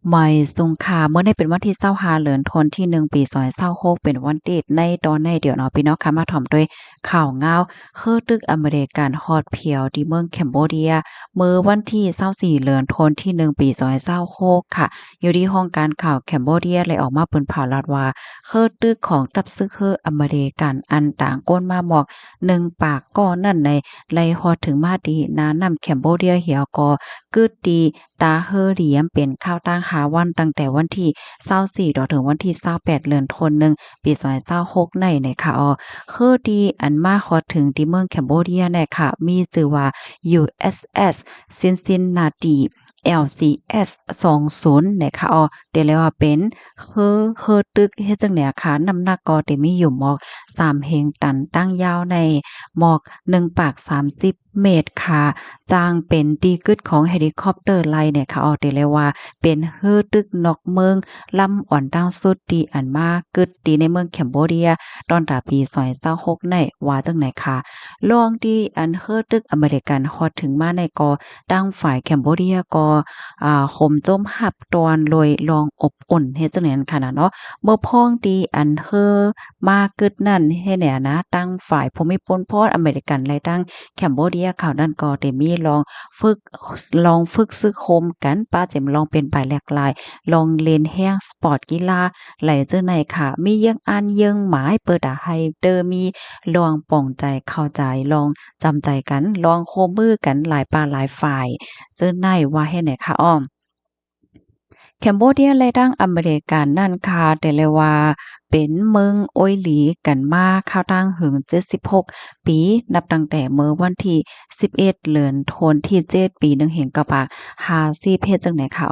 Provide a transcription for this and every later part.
ใหม่สงขลาเมื่อได้เป็นวันที่25เดือนธันวาคมที่1ปี2026เป็นวันที่ในตอนในเดี๋ยวเนาะพี่น้องค่ะมาถ่อมด้วยข่าวงาวคือตึกอเมริกันฮอดเพียวที่เมืองแคนเบเดียเมื่อวันที่24เดือนธันวาคมที่1ปี2026ค่ะอยู่ที่ห้องการข่าวแคนเบเดียเลยออกมาเปิ้นเผาลาดว่าคือตึกของตับซึกคืออเมริกันอันต่างก้นมาหมอก1ปากก้อนนั่นในไลฮอดถึงมาดีนานำแคนเบเดียเหี่ยวก็กึดดีตาเฮอเหลียมเป็นข้าวตั้งหาวันตั้งแต่วันที่24ถึงวันที่28เดือนธันวาคมปี2026ในค่ะคือดีอันมาฮอดถึงที่เมืองแคนเบเดียเนี่ยค่ะมีชื่อว่า USS Cincinnati LCS 20นะคะได้เลยว่าเป็นคือตึกเฮ็ดจั่งใดอะค่ะน้ำหนักก็ได้มีอยู่หมอก3เฮงตันตั้งยาวในหมอก1ปาก30เมตรค่ะจ้างเป็นตีกึดของเฮลิคอปเตอร์ไล่เนี่ยค่ะได้เลยว่าเป็นฮือตึกนอกเมืองลำอ่อนตั้งสุดที่อันมากึดที่ในเมืองแคนเบเดียตอนตาปี2026ในว่าจั่งไหนค่ะลองที่อันฮือตึกอเมริกันฮอดถึงมาในก็ตั้งฝ่ายแคนเบเดียก็ข่มโจมรับตอนโดยลองอบอุ่นเฮ็ดจั่งใดนั้นค่ะน่ะเนาะเมื่อพ้องที่อันคือมากึดนั้นเฮ็ดให้นะตั้งฝ่ายภูมิพลพรอเมริกันและตั้งแคนเบเดียเขานั้นก็ได้มีฝึกลองฝึกซึกโฮมกันป้าเจ็มลองเป็นไปแหลกหลายลองเล่นแรงสปอร์ตกีฬาไหลเจั่งใดค่ะมีเยิ่งอันเยิ่งหมายเปิดให้เด้อมีลองปองใจเข้าใจลองจำใจกันลองร่วมมือกันหลายปาหลายฝ่ายเจั่งใดว่าเฮ็ดให้ค่ะแคนเบเดียและดั้งอเมริกันนั่นค่ะแต่เลยว่าเป็นเมืองโอยหลีกันมาข้าวตั้งหึง76ปีนับตั้งแต่เมื่อวันที่11เดือนธันวาคมที่7ปี1เห็นกะปาก50เฮ็ดจังได๋ค่ะ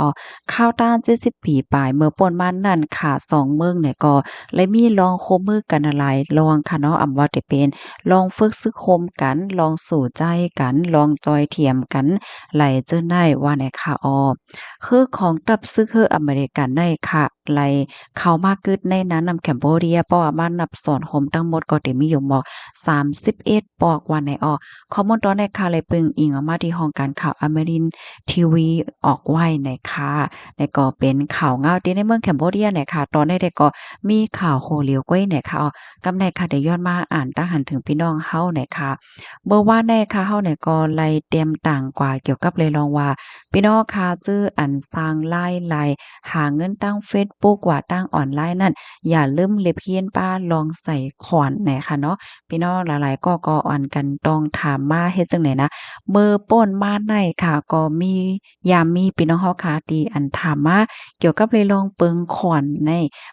ข้าวต้าน70ปีปลายเมื่อป่นมานั่นค่ะ2เมืองเนี่ยก็เลยมีลองโคมมือกันหลายลองค่ะเนาะว่าได้เป็นลองฝึกซึกคมกันลองสู่ใจกันลองจอยเทียมกันไหลเจิ้นได้ว่าแหน่ค่ะคือของตรับซึกคืออเมริกันได้ค่ะไหลเข้ามากึดในนั้นนำแคมโบเดียเพราะว่ามันนับสอนโฮมทั้งหมดก็ได้มีอยู่หมอก31ปอกว่าไหนข้อมูลตอนในค่ะเลยปึงอิงออกมาที่ห้องการข่าวอมรินทร์ทีวีออกไว้ในค่ะแล้วก็เป็นข่าวเงาที่ในเมืองแคมโบเดียเนี่ยค่ะตอนได้ก็มีข่าวโหเหลียวก้วยเนี่ยค่ะกำในค่ะได้ย้อนมาอ่านตาหันถึงพี่น้องเฮาเนี่ยค่ะเมื่อวานในค่ะเฮาเนี่ยก็ไล่เตรียมต่างกว่าเกี่ยวกับเลยลองว่า พี่น้องคะจื้ออันสร้างรายหาเงินตั้งเฟซบุ๊กว่าตั้งออนไลน์นั่นอย่าลืมเล็บเฮียนป้าลองใส่ขอนไหนค่ะเนาะพี่น้องหลายๆก็อ่อนกันต้องถามมาเฮ็ดจังไดนะมื้อป่นมาได้ค่ะก็มียามมีพี่น้องเฮาค่ะที่อันถามมาเกี่ยวกับเลยลองเปิงขอนใน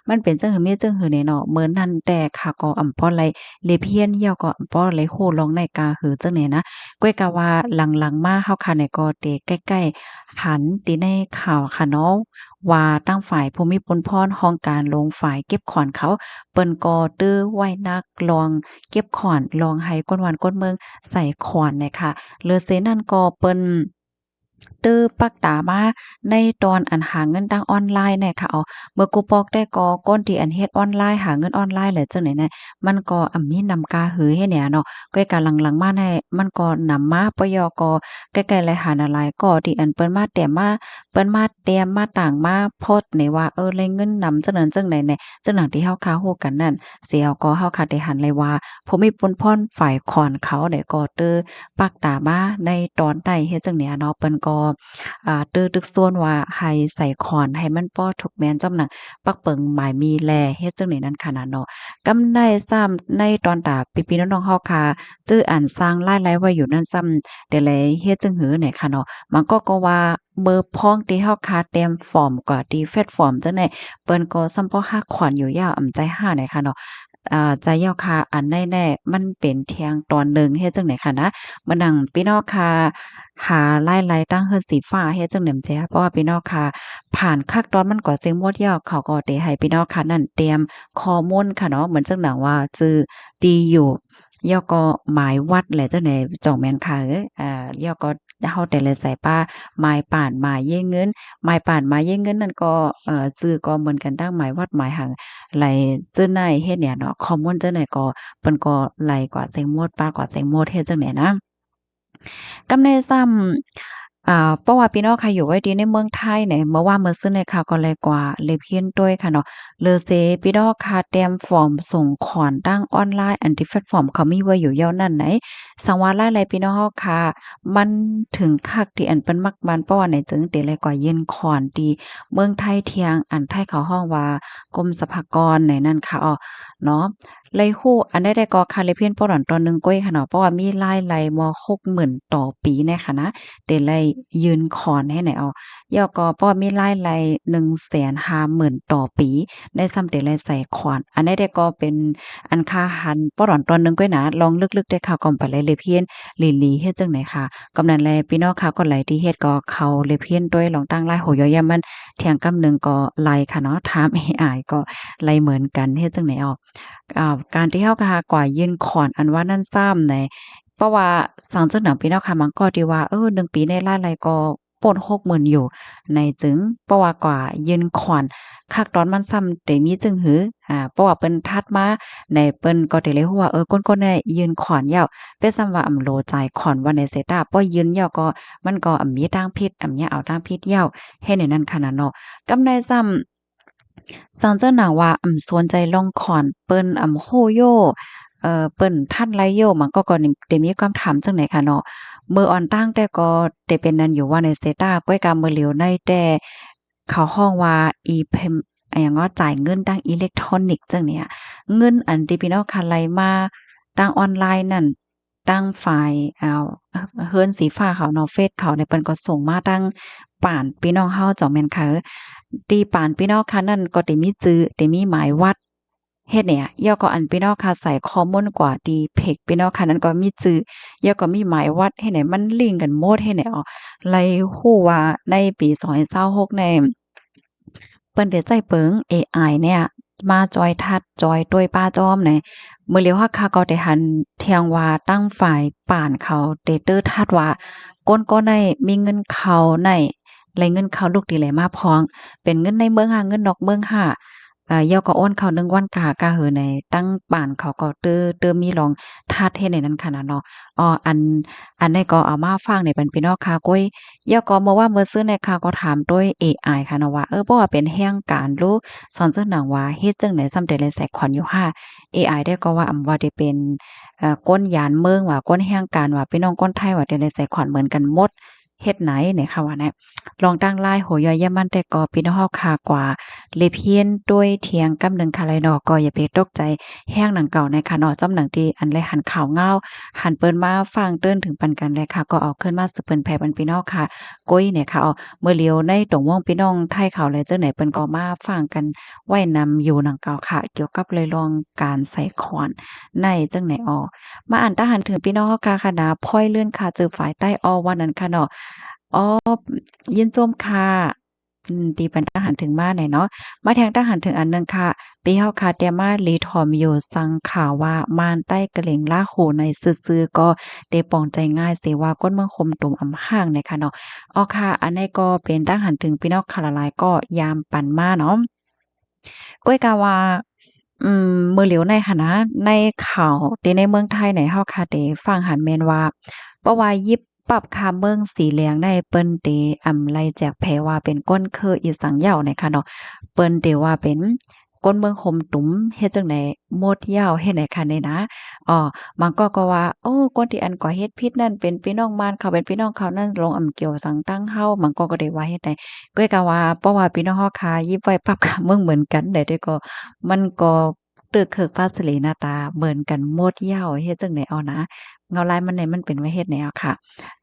มันเป็นจังหือมีจังหือแหน่เนาะมื้อนั้นแต่ค่ะก็อำพ้อไลเล็บเฮียนเหี่ยวก็อำพ้อไลโหลองในกาหือจังไดนะก้อยกะว่าหลังๆมาเฮาค่ะเนี่ยก็เตใกล้ๆ หันติในข่าวค่ะเนาะว่าตั้งฝ่ายภูมิพลพรห้องการลงฝ่ายเก็บขอนเขาเปิ้นก็ตื้อไว้นักลองเก็บขอนลองให้ก้นวันก้นเมืองใส่ขอนเนี่ยค่ะเลอเซนั่นก็เปิ้นตื้อปักตามาในตอนอันหาเงินทางออนไลน์เนี่ยค่ะเมื่อกูปอกได้ก็ก้นที่อันเฮ็ดออนไลน์หาเงินออนไลน์แหละจังได๋เนี่ยมันก็มีนำกาหือให้เนี่ยเนาะก้อยกะหลังๆมาเนี่ยมันก็นำมาปยก็ ใกล้ๆเลยหานาหลายก็ที่อันเปิ้นมาแต่มาเปิ้นมาแต้มมาต่างมาโพสต์ในว่าเลยเงินนำจังนั้นจังใดแหน่จังหนังที่เฮาคาฮู้กันนั่นเสียก็เฮาคาได้หันเลยว่าภูมิพลพรฝ่ายขอนเขาได้ก็เตอปักตามาในตอนใดเฮ็ดจังเนี่ยเนาะเปิ้นก็เตอตึกส่วนว่าให้ใส่ขอนให้มันป้อถูกแม่นจ้อมหนังปักเปิงหมายมีแลเฮ็ดจังได๋นั้นขนาดเนาะกำได้ซ้ำในตอนตาพี่ๆน้องๆเฮาคาจื้ออันสร้างรายไว้อยู่นั่นซ้ำ แต่เลยเฮ็ดจังหือเนี่ยค่ะเนาะมันก็ว่าเบอร์พ้องที่เฮาคาเตรียมฟอร์มกว่าที่แพลตฟอร์มจังได๋เปิ้นก็ส่ำพอฮักขวัญอยู่ยาวอำใจห้าเนี่ยค่ะเนาะใจยาวคาอันแน่ๆมันเป็นเที่ยงตอนหนึ่งเฮ็ดจังได๋ค่ะนะมานั่งพี่น้องค่ะหารายๆตั้งเฮือนสีฟ้าเฮ็ดจั่งใดแจ้เพราะว่าพี่น้องค่ะผ่านคักตอนมันก็เซ็งหมดแล้วเขาก็ได้ให้พี่น้องค่ะนั้นเตรียมข้อมูลค่ะเนาะเหมือนจั่งหนังว่าจื้อตีอยู่ ย่อก็หมายวัดแหละเจ้าไหนจ่องแม่นค่ะย่อก็เฮาแต่ละสายป้าหมายป่านหมายเย้เงินหมายป่านหมายเย้เงินนั่นก็ชื่อก็เหมือนกันทั้งหมายวัดหมายหังไหลเจ้าไหนเฮ็ดเนี่ยเนาะข้อมูลเจ้าไหนก็เพิ่นก็ไหลกว่าเซ็งโมดป้ากว่าเซ็งโมดเฮ็ดจังได๋นะกำาใดซ้ำ เพราะว่าพี่น้องค่ะอยู่ไว้ดีในเมืองไทยเนี่ยเมื่อว่าเมื่อซื้อในค่ะก็เลยกว่าเลยเพี้ยนด้วยค่ะเนาะเลอเซพี่น้องค่ะเตรียมฟอร์มส่งขอนตั้งออนไลน์อันที่แพลตฟอร์มเขามีไว้อยู่ยาวนั่นไหนสังวาหลายๆพี่น้องเฮาค่ะมันถึงคักที่อันเป็นมักมันเพราะว่าไหนจึงเตเลยกว่ายื่นขอนที่เมืองไทยเที่ยงอันไทยเขาฮ้องว่ากรมสรรพากรไหนนั่นค่ะอ้อเนาะเลยฮู้อันใดๆก็ค่ะเลยเพี้ยนปอดอนตอนหนึงก้อยค่ะเนาะเพราะว่ามีรายไหลมา60,000ต่อปีเนี่ยค่ะนะ เดลัยยืนขอนให้ไหนเอายอก็ป้อมีรายได้150,000ต่อปีได้ซ้ำเดลัยใส่ขวานอันนี้ได้ก็เป็นอันค่าหันป้อดอนตอนหนึงก้อยนะลองลึกๆได้ค่ะก่อนไปเลยเลยเพี้ยนหลีๆเฮ็ดจังไหนค่ะกำนั้นแลพี่น้องค่ะก็ไหลที่เฮ็ดก็เขาเลยเพี้ยนด้วยลองตั้งรายโหย่อยๆมันเที่ยงกำหนึ่งก็ไลค่ะเนาะถามเอไอก็ไลเหมือนกันเฮ็ดจังไหนออกการที่เฮาก็หากว่ายืนขอนอันว่านั่นซ้ำใน เพราะว่าสังจักหนังปีเนาะค่ะมันก็ที่ว่า1ปีในล่าไรก็ปน60,000อยู่ในจึงเพราะว่ากว่ายืนขวัญคักตอนมันซ้ำแต่มีจึงหือเพราะว่าเปิ้นถัดมาในเปิ้นก็ได้เลยฮู้ว่าก้นๆเนี่ยยืนขวัญยาวเป็นซ้ำว่าโลจ่ายขอนว่าในเซตาเพราะยืนยาวก็มันก็มีทางพิษเนี้ยเอาทางพิษยาวเฮ็ดให้นั่นขนาดเนาะกำได้ซ้ำสังเจ้าหนังว่าสนใจลองขอนเปิ้นโฮโย เปิ้นทัดไลโยมันก็นิได้มีความถามจังไหนค่ะเนาะมื้ออ่อนตั้งแต่ก็ได้เป็นนั่นอยู่ว่าใน Seta ก้อยกามื้อเหลียวในแต่เขาฮ้องว่า e-pay อะหยังก็จ่ายเงินทางอิเล็กทรอนิกส์จังเนี่ยเงินอันที่พี่น้องคะไหลมาทางออนไลน์นั่นทางฝ่ายเรือนสีฟ้าเขาเนาะเฟซเขาเนี่ยเปิ้นก็ส่งมาทางป่านพี่น้องเฮาเจ้าแม่นค่ะที่ป่านพี่น้องคะนั่นก็ได้มีจื้อได้มีหมายวัด เฮ็ดเนี่ยย่อก็อันพี่น้องค่ะใส่ข้อมูลกว่าดีเพกพี่น้องค่ะนั้นก็มีจื่อย่อก็มีหมายวัดเฮ็ดให้มันลิงก์กันหมดเฮ็ดให้อ๋อเลยฮู้ว่าในปี2026เนี่ยเปิ้นได้ใจเปิงเอไอเนี่ยมาจอยทัดจอยต้วยป้าจ้อมเนี่ยมื้อเลียวฮักค่ะก็ได้หันเที่ยงว่าตั้งฝ่ายป่านเขาได้เตื้อทัดว่าก้นก็ได้มีเงินเข้าในและเงินเข้าลูกดีแลมาพ้องเป็นเงินในเมืองเงินนอกเมืองย่อก็โอนเข้า1วันกะเหิอในตั้งบ้านเขาก็เตื้อมีลองทาดเฮ็ดในนั้นขนาดเนาะอันนี้ก็เอามาฟังนี่เป็นพี่น้องค่ะก้อยย่อก็เมื่อว่าเมื่อซื้อในข่าวก็ถามด้วยเอไอค่ะเนาะว่าเพราะว่าเป็นแห่งการรู้สอนจังหนังว่าเฮ็ดจังได๋ซำใดเลยใส่ขวัญอยู่ค่ะเอไอได้ก็ว่าว่าได้เป็นก้นยานเมืองว่าก้นแห่งการว่าพี่น้องคนไทยว่าได้เลยใส่ขวัญเหมือนกันหมดเฮ็ดไหนเนี่ยค่ะว่าแน่ลองตั้งไลน์โหย่อยยามมันแต่ก็พี่น้องเฮาค่ะกว่า เลยเพี้ยนด้วยเทียงกำหนึ่งค่ะไรดอกก็อย่าไปตกใจแห้งหนังเก่าในค่ะเนาะจำหนังที่อันแลหันข่าวเงาหันเปิ้นมาฟังเติ้นถึงปันกันเลยค่ะก็เอาขึ้นมาสืบเปิ้นแผ่ปันพี่น้องค่ะก้อยเนี่ยค่ะเมื่อเลียวในตรงวงพี่น้องไทยเขาเลยเจ้าไหนเปิ้นก็มาฟังกันไว้นำอยู่หนังเก่าค่ะเกี่ยวกับเลยลองการใส่ขอนในจังไหนมาอ่านตาหันถึงพี่น้องเฮาค่ะนะพ้อยเลื่อนค่ะเจอฝ่ายใต้วันนั้นค่ะเนาะอ๋อยินชมค่ะตีปันตาหันถึงมาหน่อยเนาะ มาแทงทหารถึงอันหนึ่งค่ะปีเฮาคาเตียมาลีทอมอยู่สังข่าวว่ามารใต้กะเหล็งล่าโหในซื่อๆก็ได้ปองใจง่ายเสิว่าก้นเมืองคมตุ่มอำห้างเนี่ยค่ะเนาะค่ะอันนี้ก็เป็นทหารถึงพี่น้องค่ะหลายๆก็ยามปันมาเนาะก้อยกาว่ามื้อเหลียวในหั้นนะในข่าวที่ในเมืองไทยเนี่ยเฮาค่ะได้ฟังหั้นแม่นว่าเพราะว่ายิบปรับค่าเมืองสีเหลืองได้เปิ้นเตไล่แจกแผว่าเป็นก้นคืออีสังเหย้าเนี่ยค่ะเนาะ เปิ้นเตว่าเป็นก้นเมืองห่มตุ๋มเฮ็ดจั่งใดหมดยาวเฮ็ดให้คันได้นะบางก็ว่าโอ้คนที่อันก่อเฮ็ดผิดนั่นเป็นพี่น้องมานเขาเป็นพี่น้องเขานั่นลงอำเกี่ยวสังตั้งเฮาบางก็ได้ว่าเฮ็ดได้ก้อยก็ว่าเพราะว่าพี่น้องเฮาคายิบไว้ปรับกับเมืองเหมือนกันได้แต่ก็มันก็ตึกเคิกฟ้าสะเลหน้าตาเหมือนกันหมดยาวเฮ็ดจั่งใดเอานะเงาลายมันได้มันเป็นว่าเฮ็ดแนวค่ะ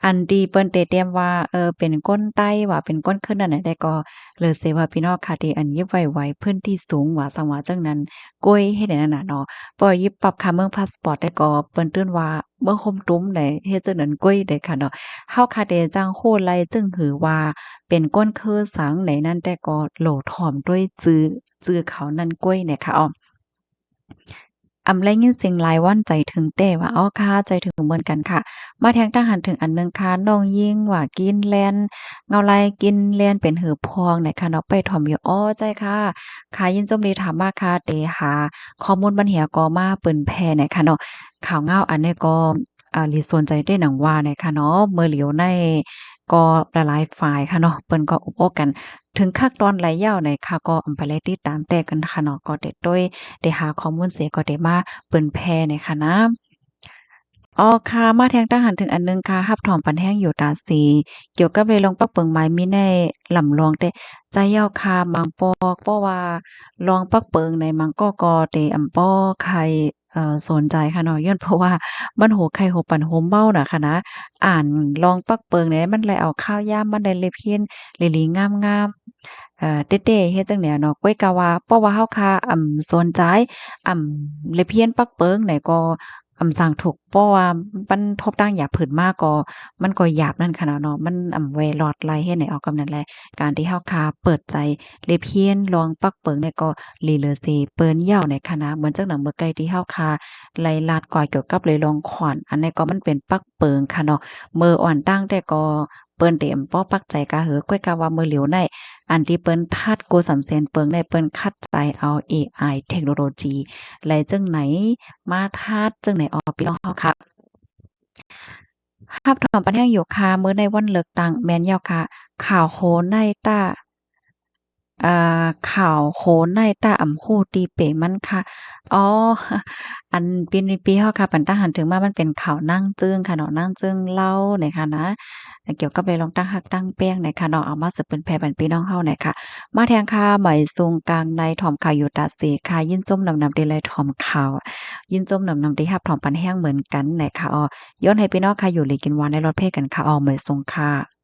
อันที่เปิ้นเตรียมว่าเป็นก้นไต้ว่าเป็นก้นขึ้นนั่นน่ะได้ก็ เลยเสว่าพี่น้องค่ะที่อันยิบไว้พื้นที่สูงว่าสังว่าจังนั้นก้อยเฮ็ดให้นั่นน่ะเนาะพอยิบปรับค่าเมืองพาสปอร์ตได้ก็เปิ้นตื้นว่าเมืองคมตุ้มได้เฮ็ดจังนั้นก้อยได้ค่ะเนาะเฮาค่ะได้จังโคไลจึงหือว่าเป็นก้นคือสังในนั้นแต่ก็โหลถ่อมด้วยจื้อเขานั่นก้อยเนี่ยค่ะได้ยินเสียงหลายวันใจถึงแต่ว่าค่ะใจถึงเหมือนกันค่ะมาแทงทหารถึงอันหนึ่งค่ะน้องยิ่งว่ากินแล่นเงาลายกินแล่นเป็นหือพองเนี่ยค่ะเนาะไปถ่อมอยู่ใจค่ะค่ะยินจมดีถามมาค่ะเตหาข้อมูลบันเหียก็มาเปิ้นแผ่เนี่ยค่ะเนาะข่าวเงาอันนี้ก็ลิสนใจได้หนังว่าเนี่ยค่ะเนาะเมื่อเหลียวใน ก็หลายๆฝ่ายค่ะเนาะเปิ้นก็อุบโอ้กันถึงคักตอนไหลยาวไหนค่ะก็อำไปเลยติดตามแต่กันค่ะเนาะก็ได้ด้วยได้หาข้อมูลเสียก็ได้มาเปิ้นแพร่ในค่ะนะ อ๋อค่ะมาแทงทหารถึงอันหนึ่งค่ะฮับถอมปันแห้งอยู่ตาสีเกี่ยวกับเรื่องลองปักเปิงไม้มีในลำลองแต่ใจเหย้าค่ะมังปอกเพราะว่าลองปักเปิงในมังก็เตอำป้อไข่สนใจค่ะเนาะย้อนเพราะว่ามันโหไข่โหปั่นโหเมาน่ะค่ะนะอ่านลองปักเปิงเนี่ยมันเลยเอาข้าวยามมันได้เลยเพี้ยนหลีๆงามๆเต๊ๆเฮ็ดจั่งใดเนาะก้อยกะว่าเพราะว่าเฮาค่ะสนใจเลยเพี้ยนปักเปิงไหนก็ สั่งถูกเพราะว่ามันทบตั้งหยาบผืนมากก็มันก็หยาบนั่นค่ะเนาะมันไว้รอดไหลเฮ็ดให้ออกกำนั่นแหละการที่เฮาคาเปิดใจเลเพยนลองปักเปิงเนี่ยก็หลีเหลือเสเปิ้นยาวในคณะเหมือนจังหนังเมื่อไกลที่เฮาคาไล่ลาดกว่าเกี่ยวกับเลยลองขวัญอันนี้ก็มันเป็นปักเปิงค่ะเนาะมืออ่อนตั้งแต่ก็เปิ้นเต็มป้อปักใจกะเหอก้อยกะว่ามือเหลียวในอันที่เปิ้นทัดโกสำเสนเปิงได้เปิ้นคัดใจเอาเอไอเทคโนโลยีและจังไหน มาทาดจึงไหนออกพี่น้องเฮาค่ะรับถอมปันแห้งอยู่ค่ะมื้อในวันเลือกตั้งแม่นแล้วค่ะข่าวโหนในต้าข่าวโหนในต้าอำฮู้ตีเป๋มันค่ะอ๋ออันปีเฮาค่ะปันตาหันถึงมามันเป็นข่าวนั่งจึ้งค่ะเนาะนั่งจึ้งเล่าเนี่ยค่ะนะเกี่ยวกับไปลองตั้งฮักตั้งแป้งเนี่ยค่ะเนาะเอามาสืบเป็นแผ่บันพี่น้องเฮาเนี่ยค่ะมาแทงค่ะไหมซุงกลางในถ่อมข่าวอยู่ตาเสค่ะยินจมนำๆเดลัยถ่อมข่าว ยินจมหนำนำที่รับถอมปันแห้งเหมือนกันแหละค่ะอ้อย้อนให้พี่น้องค่ะอยู่หลีกินหวานในรถเพศกันค่ะอ้อเหมยสงค่ะ